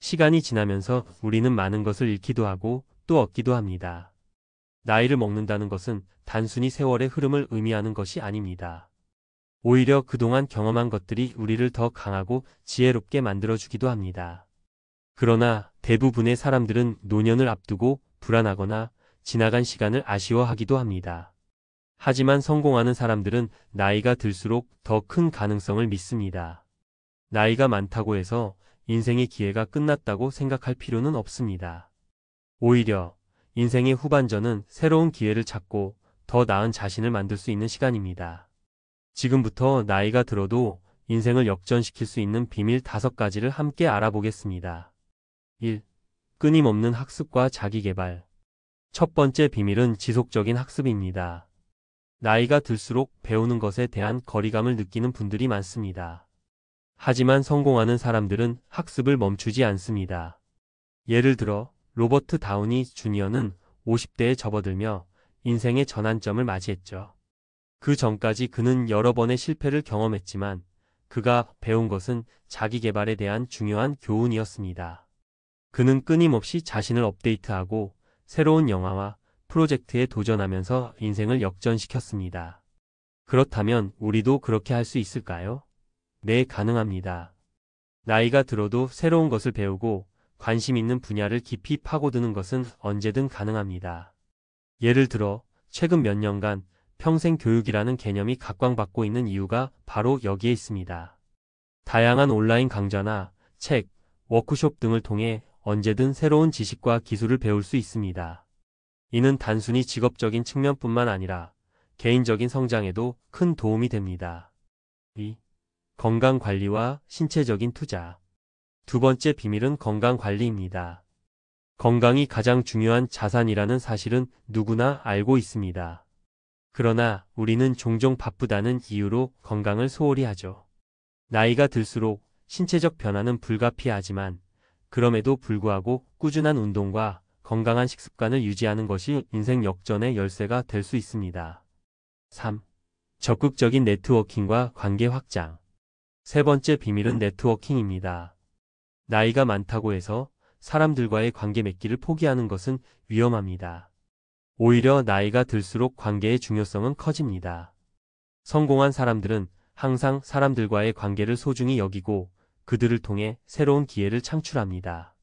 시간이 지나면서 우리는 많은 것을 잃기도 하고 또 얻기도 합니다. 나이를 먹는다는 것은 단순히 세월의 흐름을 의미하는 것이 아닙니다. 오히려 그동안 경험한 것들이 우리를 더 강하고 지혜롭게 만들어주기도 합니다. 그러나 대부분의 사람들은 노년을 앞두고 불안하거나 지나간 시간을 아쉬워하기도 합니다. 하지만 성공하는 사람들은 나이가 들수록 더 큰 가능성을 믿습니다. 나이가 많다고 해서 인생의 기회가 끝났다고 생각할 필요는 없습니다. 오히려 인생의 후반전은 새로운 기회를 찾고 더 나은 자신을 만들 수 있는 시간입니다. 지금부터 나이가 들어도 인생을 역전시킬 수 있는 비밀 5가지를 함께 알아보겠습니다. 1. 끊임없는 학습과 자기개발. 첫 번째 비밀은 지속적인 학습입니다. 나이가 들수록 배우는 것에 대한 거리감을 느끼는 분들이 많습니다. 하지만 성공하는 사람들은 학습을 멈추지 않습니다. 예를 들어 로버트 다우니 주니어는 50대에 접어들며 인생의 전환점을 맞이했죠. 그 전까지 그는 여러 번의 실패를 경험했지만 그가 배운 것은 자기 개발에 대한 중요한 교훈이었습니다. 그는 끊임없이 자신을 업데이트하고 새로운 영화와 프로젝트에 도전하면서 인생을 역전시켰습니다. 그렇다면 우리도 그렇게 할 수 있을까요? 네, 가능합니다. 나이가 들어도 새로운 것을 배우고 관심 있는 분야를 깊이 파고드는 것은 언제든 가능합니다. 예를 들어 최근 몇 년간 평생 교육이라는 개념이 각광받고 있는 이유가 바로 여기에 있습니다. 다양한 온라인 강좌나 책, 워크숍 등을 통해 언제든 새로운 지식과 기술을 배울 수 있습니다. 이는 단순히 직업적인 측면뿐만 아니라 개인적인 성장에도 큰 도움이 됩니다. 2. 건강관리와 신체적인 투자. 두 번째 비밀은 건강관리입니다. 건강이 가장 중요한 자산이라는 사실은 누구나 알고 있습니다. 그러나 우리는 종종 바쁘다는 이유로 건강을 소홀히 하죠. 나이가 들수록 신체적 변화는 불가피하지만 그럼에도 불구하고 꾸준한 운동과 건강한 식습관을 유지하는 것이 인생 역전의 열쇠가 될 수 있습니다. 3. 적극적인 네트워킹과 관계 확장. 세 번째 비밀은 네트워킹입니다. 나이가 많다고 해서 사람들과의 관계 맺기를 포기하는 것은 위험합니다. 오히려 나이가 들수록 관계의 중요성은 커집니다. 성공한 사람들은 항상 사람들과의 관계를 소중히 여기고 그들을 통해 새로운 기회를 창출합니다.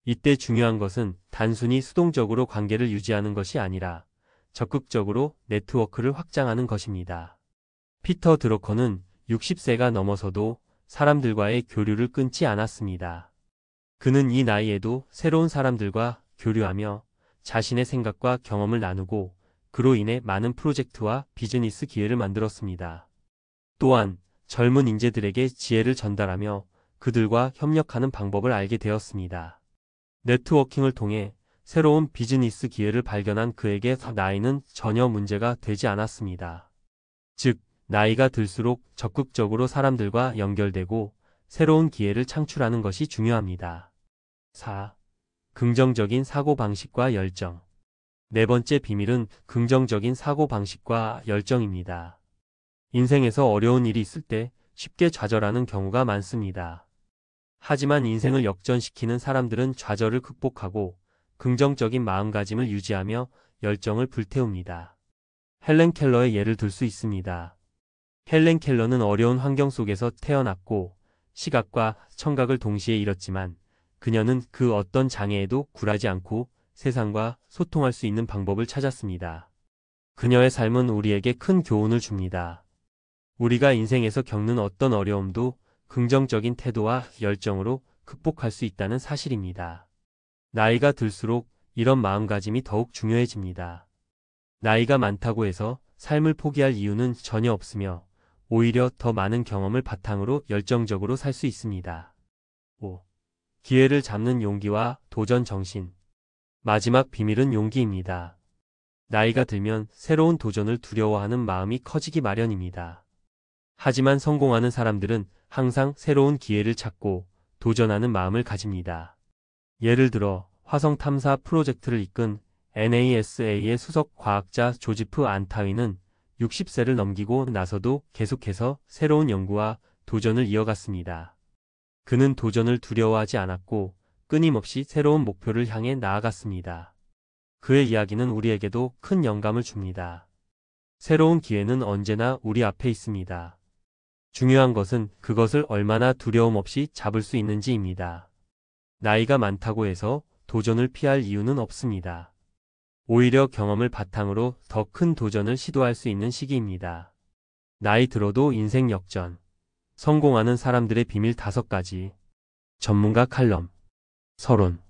이때 중요한 것은 단순히 수동적으로 관계를 유지하는 것이 아니라 적극적으로 네트워크를 확장하는 것입니다. 피터 드러커는 60세가 넘어서도 사람들과의 교류를 끊지 않았습니다. 그는 이 나이에도 새로운 사람들과 교류하며 자신의 생각과 경험을 나누고 그로 인해 많은 프로젝트와 비즈니스 기회를 만들었습니다. 또한 젊은 인재들에게 지혜를 전달하며 그들과 협력하는 방법을 알게 되었습니다. 네트워킹을 통해 새로운 비즈니스 기회를 발견한 그에게 나이는 전혀 문제가 되지 않았습니다. 즉, 나이가 들수록 적극적으로 사람들과 연결되고 새로운 기회를 창출하는 것이 중요합니다. 4. 긍정적인 사고방식과 열정. 네 번째 비밀은 긍정적인 사고방식과 열정입니다. 인생에서 어려운 일이 있을 때 쉽게 좌절하는 경우가 많습니다. 하지만 인생을 역전시키는 사람들은 좌절을 극복하고 긍정적인 마음가짐을 유지하며 열정을 불태웁니다. 헬렌 켈러의 예를 들 수 있습니다. 헬렌 켈러는 어려운 환경 속에서 태어났고 시각과 청각을 동시에 잃었지만 그녀는 그 어떤 장애에도 굴하지 않고 세상과 소통할 수 있는 방법을 찾았습니다. 그녀의 삶은 우리에게 큰 교훈을 줍니다. 우리가 인생에서 겪는 어떤 어려움도 긍정적인 태도와 열정으로 극복할 수 있다는 사실입니다. 나이가 들수록 이런 마음가짐이 더욱 중요해집니다. 나이가 많다고 해서 삶을 포기할 이유는 전혀 없으며 오히려 더 많은 경험을 바탕으로 열정적으로 살 수 있습니다. 5. 기회를 잡는 용기와 도전 정신. 마지막 비밀은 용기입니다. 나이가 들면 새로운 도전을 두려워하는 마음이 커지기 마련입니다. 하지만 성공하는 사람들은 항상 새로운 기회를 찾고 도전하는 마음을 가집니다. 예를 들어 화성 탐사 프로젝트를 이끈 NASA의 수석 과학자 조지프 안타위는 60세를 넘기고 나서도 계속해서 새로운 연구와 도전을 이어갔습니다. 그는 도전을 두려워하지 않았고 끊임없이 새로운 목표를 향해 나아갔습니다. 그의 이야기는 우리에게도 큰 영감을 줍니다. 새로운 기회는 언제나 우리 앞에 있습니다. 중요한 것은 그것을 얼마나 두려움 없이 잡을 수 있는지입니다. 나이가 많다고 해서 도전을 피할 이유는 없습니다. 오히려 경험을 바탕으로 더 큰 도전을 시도할 수 있는 시기입니다. 나이 들어도 인생 역전. 성공하는 사람들의 비밀 5가지. 전문가 칼럼. 서론.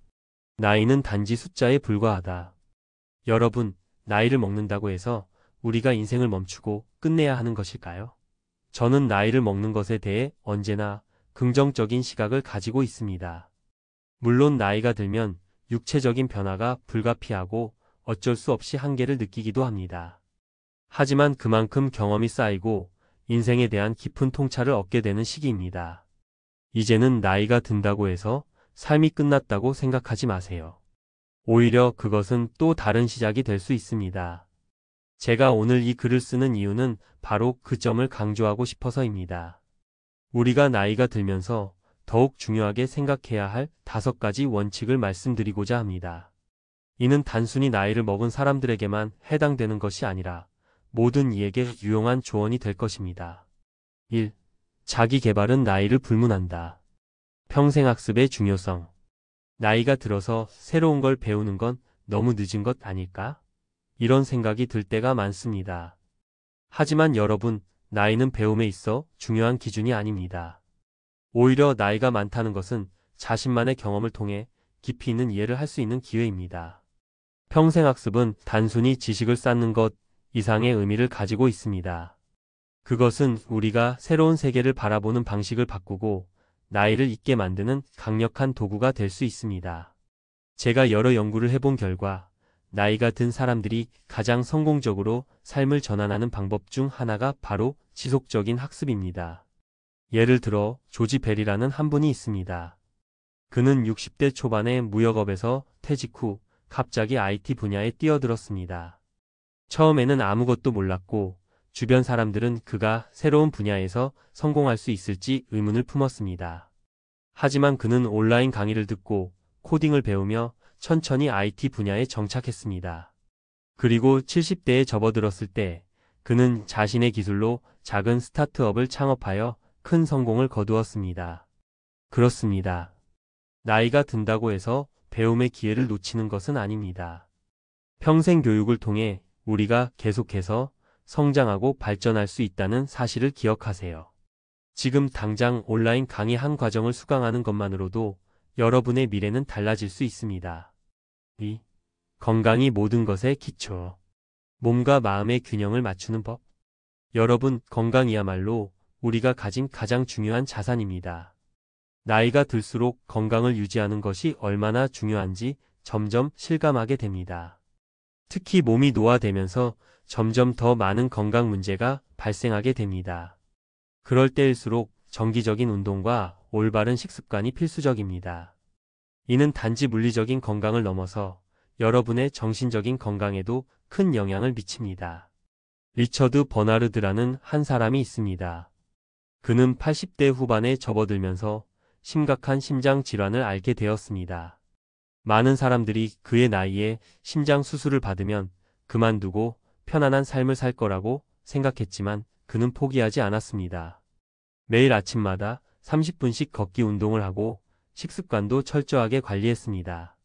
나이는 단지 숫자에 불과하다. 여러분, 나이를 먹는다고 해서 우리가 인생을 멈추고 끝내야 하는 것일까요? 저는 나이를 먹는 것에 대해 언제나 긍정적인 시각을 가지고 있습니다. 물론 나이가 들면 육체적인 변화가 불가피하고 어쩔 수 없이 한계를 느끼기도 합니다. 하지만 그만큼 경험이 쌓이고 인생에 대한 깊은 통찰을 얻게 되는 시기입니다. 이제는 나이가 든다고 해서 삶이 끝났다고 생각하지 마세요. 오히려 그것은 또 다른 시작이 될 수 있습니다. 제가 오늘 이 글을 쓰는 이유는 바로 그 점을 강조하고 싶어서입니다. 우리가 나이가 들면서 더욱 중요하게 생각해야 할 5가지 원칙을 말씀드리고자 합니다. 이는 단순히 나이를 먹은 사람들에게만 해당되는 것이 아니라 모든 이에게 유용한 조언이 될 것입니다. 1. 자기 개발은 나이를 불문한다. 평생학습의 중요성. 나이가 들어서 새로운 걸 배우는 건 너무 늦은 것 아닐까? 이런 생각이 들 때가 많습니다. 하지만 여러분, 나이는 배움에 있어 중요한 기준이 아닙니다. 오히려 나이가 많다는 것은 자신만의 경험을 통해 깊이 있는 이해를 할 수 있는 기회입니다. 평생학습은 단순히 지식을 쌓는 것 이상의 의미를 가지고 있습니다. 그것은 우리가 새로운 세계를 바라보는 방식을 바꾸고 나이를 잊게 만드는 강력한 도구가 될 수 있습니다. 제가 여러 연구를 해본 결과 나이가 든 사람들이 가장 성공적으로 삶을 전환하는 방법 중 하나가 바로 지속적인 학습입니다. 예를 들어 조지 벨이라는 한 분이 있습니다. 그는 60대 초반에 무역업에서 퇴직 후 갑자기 IT 분야에 뛰어들었습니다. 처음에는 아무것도 몰랐고 주변 사람들은 그가 새로운 분야에서 성공할 수 있을지 의문을 품었습니다. 하지만 그는 온라인 강의를 듣고 코딩을 배우며 천천히 IT 분야에 정착했습니다. 그리고 70대에 접어들었을 때 그는 자신의 기술로 작은 스타트업을 창업하여 큰 성공을 거두었습니다. 그렇습니다. 나이가 든다고 해서 배움의 기회를 놓치는 것은 아닙니다. 평생 교육을 통해 우리가 계속해서 성장하고 발전할 수 있다는 사실을 기억하세요. 지금 당장 온라인 강의 한 과정을 수강하는 것만으로도 여러분의 미래는 달라질 수 있습니다. 2. 건강이 모든 것의 기초. 몸과 마음의 균형을 맞추는 법. 여러분, 건강이야말로 우리가 가진 가장 중요한 자산입니다. 나이가 들수록 건강을 유지하는 것이 얼마나 중요한지 점점 실감하게 됩니다. 특히 몸이 노화되면서 점점 더 많은 건강 문제가 발생하게 됩니다. 그럴 때일수록 정기적인 운동과 올바른 식습관이 필수적입니다. 이는 단지 물리적인 건강을 넘어서 여러분의 정신적인 건강에도 큰 영향을 미칩니다. 리처드 버나르드라는 한 사람이 있습니다. 그는 80대 후반에 접어들면서 심각한 심장 질환을 앓게 되었습니다. 많은 사람들이 그의 나이에 심장 수술을 받으면 그만두고 편안한 삶을 살 거라고 생각했지만 그는 포기하지 않았습니다. 매일 아침마다 30분씩 걷기 운동을 하고 식습관도 철저하게 관리했습니다.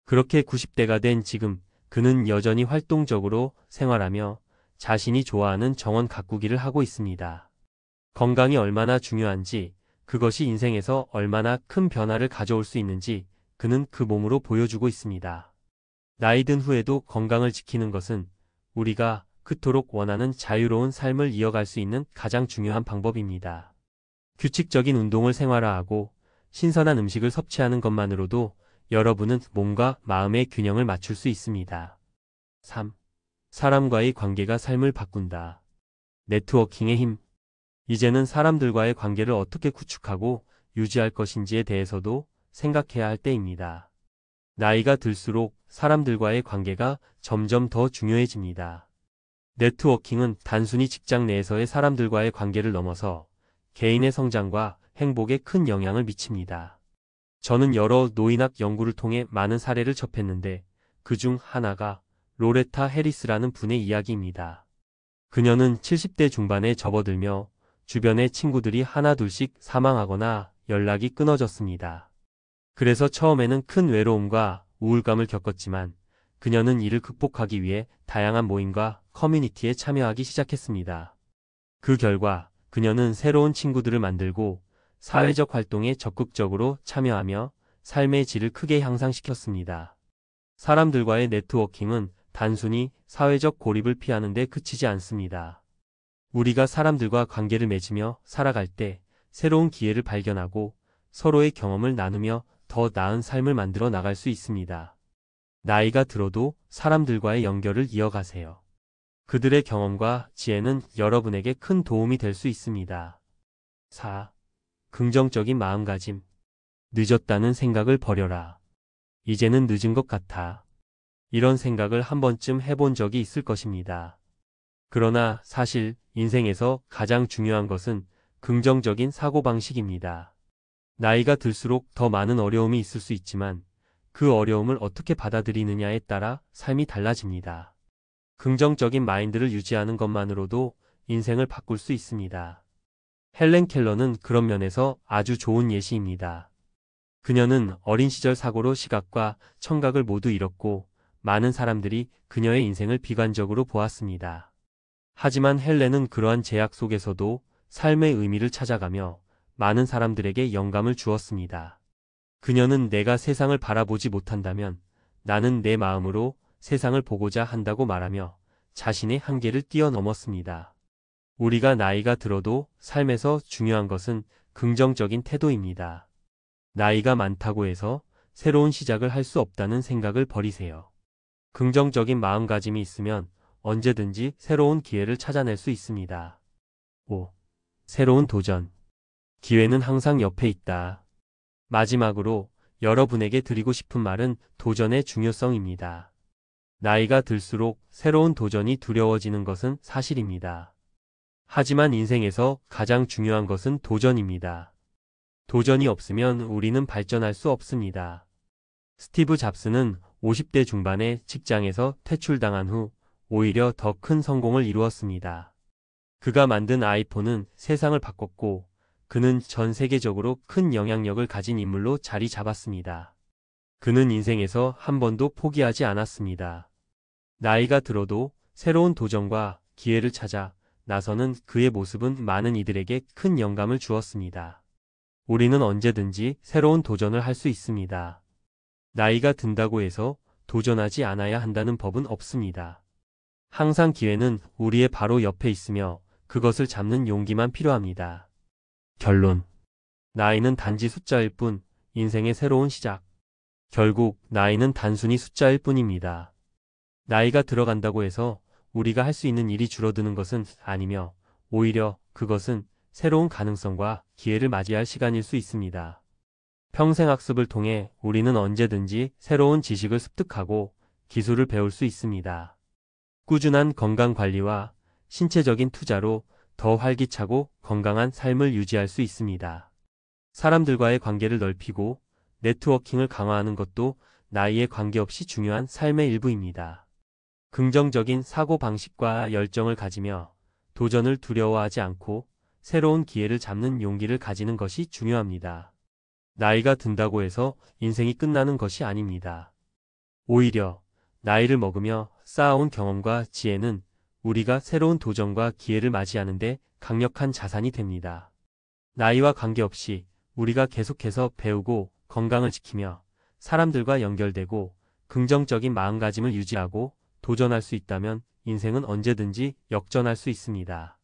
그렇게 90대가 된 지금 그는 여전히 활동적으로 생활하며 자신이 좋아하는 정원 가꾸기를 하고 있습니다. 건강이 얼마나 중요한지, 그것이 인생에서 얼마나 큰 변화를 가져올 수 있는지 그는 그 몸으로 보여주고 있습니다. 나이 든 후에도 건강을 지키는 것은 우리가 그토록 원하는 자유로운 삶을 이어갈 수 있는 가장 중요한 방법입니다. 규칙적인 운동을 생활화하고 신선한 음식을 섭취하는 것만으로도 여러분은 몸과 마음의 균형을 맞출 수 있습니다. 3. 사람과의 관계가 삶을 바꾼다. 네트워킹의 힘. 이제는 사람들과의 관계를 어떻게 구축하고 유지할 것인지에 대해서도 생각해야 할 때입니다. 나이가 들수록 사람들과의 관계가 점점 더 중요해집니다. 네트워킹은 단순히 직장 내에서의 사람들과의 관계를 넘어서 개인의 성장과 행복에 큰 영향을 미칩니다. 저는 여러 노인학 연구를 통해 많은 사례를 접했는데 그중 하나가 로레타 해리스라는 분의 이야기입니다. 그녀는 70대 중반에 접어들며 주변의 친구들이 하나둘씩 사망하거나 연락이 끊어졌습니다. 그래서 처음에는 큰 외로움과 우울감을 겪었지만 그녀는 이를 극복하기 위해 다양한 모임과 커뮤니티에 참여하기 시작했습니다. 그 결과 그녀는 새로운 친구들을 만들고 사회적 활동에 적극적으로 참여하며 삶의 질을 크게 향상시켰습니다. 사람들과의 네트워킹은 단순히 사회적 고립을 피하는 데 그치지 않습니다. 우리가 사람들과 관계를 맺으며 살아갈 때 새로운 기회를 발견하고 서로의 경험을 나누며 더 나은 삶을 만들어 나갈 수 있습니다. 나이가 들어도 사람들과의 연결을 이어가세요. 그들의 경험과 지혜는 여러분에게 큰 도움이 될 수 있습니다. 4. 긍정적인 마음가짐. 늦었다는 생각을 버려라. 이제는 늦은 것 같아. 이런 생각을 한 번쯤 해본 적이 있을 것입니다. 그러나 사실 인생에서 가장 중요한 것은 긍정적인 사고방식입니다. 나이가 들수록 더 많은 어려움이 있을 수 있지만 그 어려움을 어떻게 받아들이느냐에 따라 삶이 달라집니다. 긍정적인 마인드를 유지하는 것만으로도 인생을 바꿀 수 있습니다. 헬렌 켈러는 그런 면에서 아주 좋은 예시입니다. 그녀는 어린 시절 사고로 시각과 청각을 모두 잃었고 많은 사람들이 그녀의 인생을 비관적으로 보았습니다. 하지만 헬렌은 그러한 제약 속에서도 삶의 의미를 찾아가며 많은 사람들에게 영감을 주었습니다. 그녀는 내가 세상을 바라보지 못한다면 나는 내 마음으로 세상을 보고자 한다고 말하며 자신의 한계를 뛰어넘었습니다. 우리가 나이가 들어도 삶에서 중요한 것은 긍정적인 태도입니다. 나이가 많다고 해서 새로운 시작을 할 수 없다는 생각을 버리세요. 긍정적인 마음가짐이 있으면 언제든지 새로운 기회를 찾아낼 수 있습니다. 5. 새로운 도전. 기회는 항상 옆에 있다. 마지막으로 여러분에게 드리고 싶은 말은 도전의 중요성입니다. 나이가 들수록 새로운 도전이 두려워지는 것은 사실입니다. 하지만 인생에서 가장 중요한 것은 도전입니다. 도전이 없으면 우리는 발전할 수 없습니다. 스티브 잡스는 50대 중반에 직장에서 퇴출당한 후 오히려 더 큰 성공을 이루었습니다. 그가 만든 아이폰은 세상을 바꿨고 그는 전 세계적으로 큰 영향력을 가진 인물로 자리 잡았습니다. 그는 인생에서 한 번도 포기하지 않았습니다. 나이가 들어도 새로운 도전과 기회를 찾아 나서는 그의 모습은 많은 이들에게 큰 영감을 주었습니다. 우리는 언제든지 새로운 도전을 할 수 있습니다. 나이가 든다고 해서 도전하지 않아야 한다는 법은 없습니다. 항상 기회는 우리의 바로 옆에 있으며 그것을 잡는 용기만 필요합니다. 결론. 나이는 단지 숫자일 뿐, 인생의 새로운 시작. 결국 나이는 단순히 숫자일 뿐입니다. 나이가 들어간다고 해서 우리가 할 수 있는 일이 줄어드는 것은 아니며 오히려 그것은 새로운 가능성과 기회를 맞이할 시간일 수 있습니다. 평생 학습을 통해 우리는 언제든지 새로운 지식을 습득하고 기술을 배울 수 있습니다. 꾸준한 건강 관리와 신체적인 투자로 더 활기차고 건강한 삶을 유지할 수 있습니다. 사람들과의 관계를 넓히고 네트워킹을 강화하는 것도 나이에 관계없이 중요한 삶의 일부입니다. 긍정적인 사고방식과 열정을 가지며 도전을 두려워하지 않고 새로운 기회를 잡는 용기를 가지는 것이 중요합니다. 나이가 든다고 해서 인생이 끝나는 것이 아닙니다. 오히려 나이를 먹으며 쌓아온 경험과 지혜는 우리가 새로운 도전과 기회를 맞이하는데 강력한 자산이 됩니다. 나이와 관계없이 우리가 계속해서 배우고 건강을 지키며 사람들과 연결되고 긍정적인 마음가짐을 유지하고 도전할 수 있다면 인생은 언제든지 역전할 수 있습니다.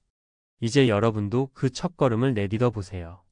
이제 여러분도 그 첫걸음을 내딛어 보세요.